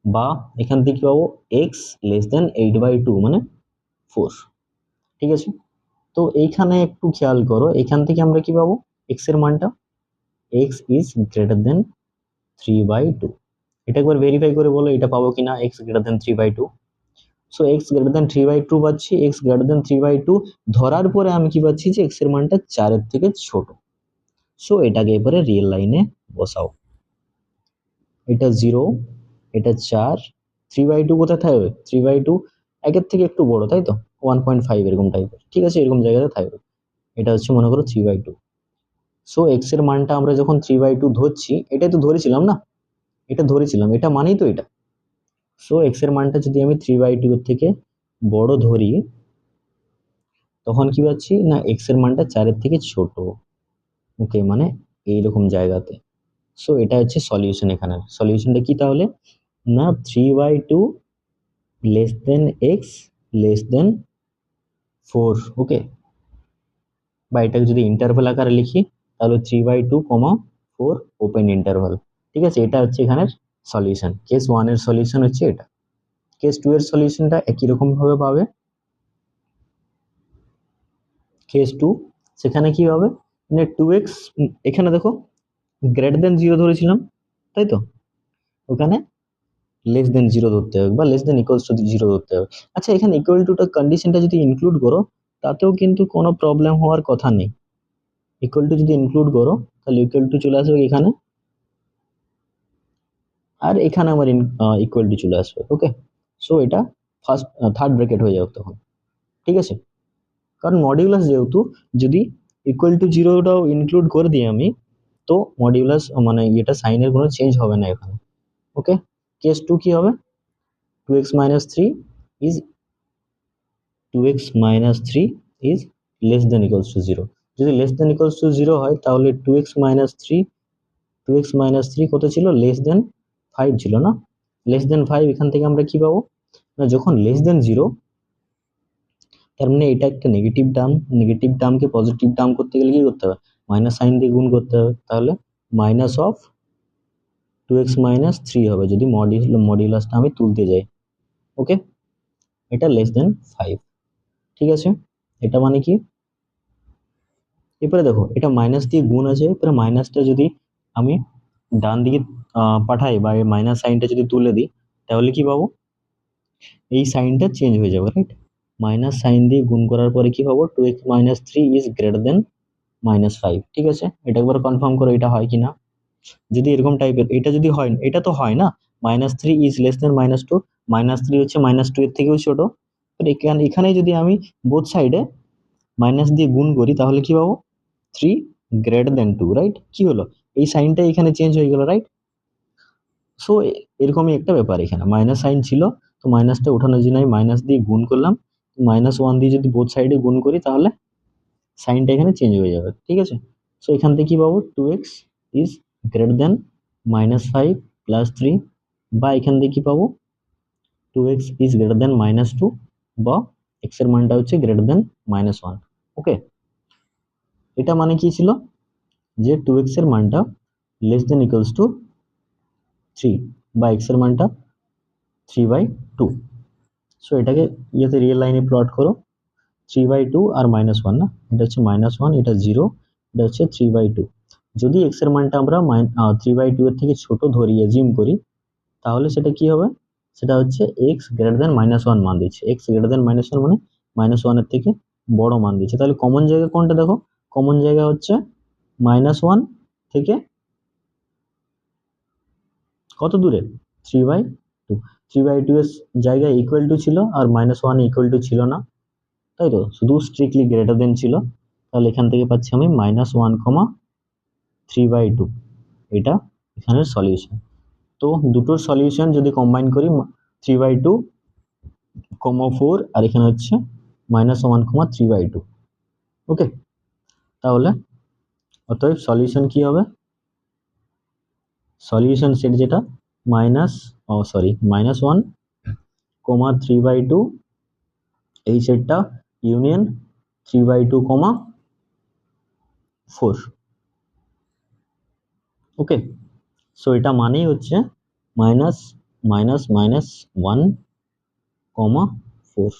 বা এখান থেকে কি পাবো, x লেস দেন 8/2 মানে 4, ঠিক আছে? তো এইখানে একটু খেয়াল করো, এখান থেকে আমরা কি পাবো, x এর মানটা, x ইজ গ্রেটার দেন 3/2। এটা একবার ভেরিফাই করে বলো এটা পাবো কিনা, x greater than 3/2। So x greater দেন 3/2 পাচ্ছি, এক্স গ্রেটার দেন 3/2 ধরার পরে আমি কি পাচ্ছি, যে এক্স এর মানটা 4 এর থেকে ছোট। সো এটাকে এবারে রিয়েল লাইনে বসাও, এটা 0, এটা 4, 3/2 কোথায় থাকবে, 3/2 একের থেকে একটু বড়, তাই তো? 1.5 এরকম টাইপের, ঠিক আছে? এরকম জায়গাতে থাকবে। এটা হচ্ছে মনে করো 3/2। সো এক্স এর মানটা আমরা যখন 3/2 ধরছি, এটাই তো ধরেছিলাম না, এটা ধরেছিলাম, এটা মানেই তো এটা। সো এক্স এর মানটা যদি আমি 3/2 এর থেকে বড় ধরি, তখন কি পাচ্ছি না, এক্স এর মানটা 4 এর থেকে ছোট। ওকে, মানে এইরকম জায়গাতে। সো এটা হচ্ছে সলিউশন। এখানে সলিউশনটা কি তাহলে, না 3/2 লেস দেন এক্স লেস দেন 4। ওকে, বা এটাকে যদি ইন্টারভ্যাল আকারে লিখি তাহলে 3/2, 4 ওপেন ইন্টারভ্যাল, ঠিক আছে? এটা হচ্ছে এখানের সলিউশন। কেস ওয়ান এর সলিউশন হচ্ছে এটা। কেস টু এর সলিউশনটা একই রকম ভাবে পাবে। কেস টু, সেখানে কি হবে, মানে 2x, এখানে দেখো গ্রেটার দেন 0 ধরেছিলাম, তাই তো? ওখানে লেস দেন 0 ধরতে হবে, বা লেস দেন ইকুয়ালস টু 0 ধরতে হবে। আচ্ছা, এখানে ইকুয়াল টুটা কন্ডিশনটা যদি ইনক্লুড করো তাতেও কিন্তু কোনো প্রবলেম হওয়ার কথা নেই। ইকুয়াল টু যদি ইনক্লুড করো তাহলে ইকুয়াল টু চলে আসবে এখানে, আর এখানে আমার ইকুয়াল টু চলে আসবে। ওকে, সো এটা ফার্স্ট থার্ড ব্র্যাকেট হয়ে যাবে তখন, ঠিক আছে? কারণ মডিউলাস যেহেতু, যদি ইকুয়াল টু 0টাও ইনক্লুড করে দিই আমি, তো মডিউলাস মানে এটা সাইনের কোনো চেঞ্জ হবে না এখানে। ওকে, কেস টু কি হবে, 2x-3 is less than equals to 0। যদি less than equals to 0 হয় তাহলে 2x-3 কত ছিল, less than 5 ছিল না? less than 5 এখান থেকে আমরা কি পাবো, না যখন less than 0, তার মানে এটা একটা নেগেটিভ টার্ম, নেগেটিভ টার্মকে পজিটিভ টার্ম করতে গেলে কি করতে হবে, মাইনাস সাইন দিয়ে গুণ করতে হবে। তাহলে মাইনাস অফ 2x মাইনাস 3 হবে যদি মডিউলাসটা আমি তুলতে যাই। ওকে, এটা লেস দেন 5। ঠিক আছে, এটা মানে কি? এরপরে দেখো এটা মাইনাস দিয়ে গুণ আছে, এরপরে মাইনাসটা যদি আমি ডান দিকে পাঠাই বা এই মাইনাস সাইনটা যদি তুলে দিই তাহলে কি পাবো? এই সাইনটা চেঞ্জ হয়ে যাবে, রাইট? মাইনাস সাইন দিয়ে গুণ করার পরে কি পাবো? 2x মাইনাস 3 ইজ গ্রেটার দেন -5। ঠিক আছে, এটা একবার কনফার্ম করো এটা হয় কিনা। যদি এরকম টাইপের এটা যদি হয়, এটা তো হয় না, -3 ইজ লেস দেন -2, -3 হচ্ছে -2 এর থেকেও ছোট। তো এখানে যদি আমি বোথ সাইডে মাইনাস দিয়ে গুণ করি তাহলে কি পাবো? 3 গ্রেটার দেন 2, রাইট? কি হলো? এই সাইনটা এখানে চেঞ্জ হয়ে গেল, রাইট? সো এরকমই একটা ব্যাপার, এখানে মাইনাস সাইন ছিল, তো মাইনাসটা ওঠানোর জন্য আমি মাইনাস দিয়ে গুণ করলাম। -1 দিয়ে যদি বোথ সাইডে গুণ করি তাহলে সাইনটা এখানে চেঞ্জ হয়ে যাবে। ঠিক আছে, সো এখান থেকে কি পাবো? 2x is greater then -5 plus 3, বা এখান থেকে কি পাবো? 2x ইজ গ্রেটার দেন -2, বা x এর মানটা হচ্ছে গ্রেটার দেন -1। ওকে, এটা মানে কি ছিল? যে 2x এর মানটা লেস দেন ইকুয়ালস টু 3, বা x এর মানটা 3/2। সো এটাকে ইয়েতে রিয়েল লাইনে প্লট করো, 3/2 আর -1 না, এটা হচ্ছে -1, এটা 0, এটা হচ্ছে 3/2। যদি x এর মানটা আমরা 3/2 এর থেকে ছোট ধরি, এজিউম করি, তাহলে সেটা কি হবে? সেটা হচ্ছে x গ্রেটার দেন -1 মান দিচ্ছে। x গ্রেটার দেন -1 মানে -1 এর থেকে বড় মান দিচ্ছে। তাহলে কমন জায়গা কোনটা? দেখো, কমন জায়গা হচ্ছে -1 থেকে কত দূরে? 3/2। 3/2 এর জায়গায় ইকুয়াল টু ছিল আর -1 ইকুয়াল টু ছিল না, তাই তো, শুধু স্ট্রিক্টলি গ্রেটার দেন ছিল। তাহলে এখান থেকে পাচ্ছি আমি -1, 3/2। এটা এখানের সলিউশন। তো দুটোর সলিউশন যদি কম্বাইন করি, 3/2, 4, আর এখানে হচ্ছে -1, 3/2। ওকে, তাহলে অতএব সলিউশন কি হবে? সলিউশন সেট যেটা -1, 3/2, এই সেটটা ইউনিয়ন 3/2, 4। ওকে, সো এটা মানেই হচ্ছে -, -1, 4।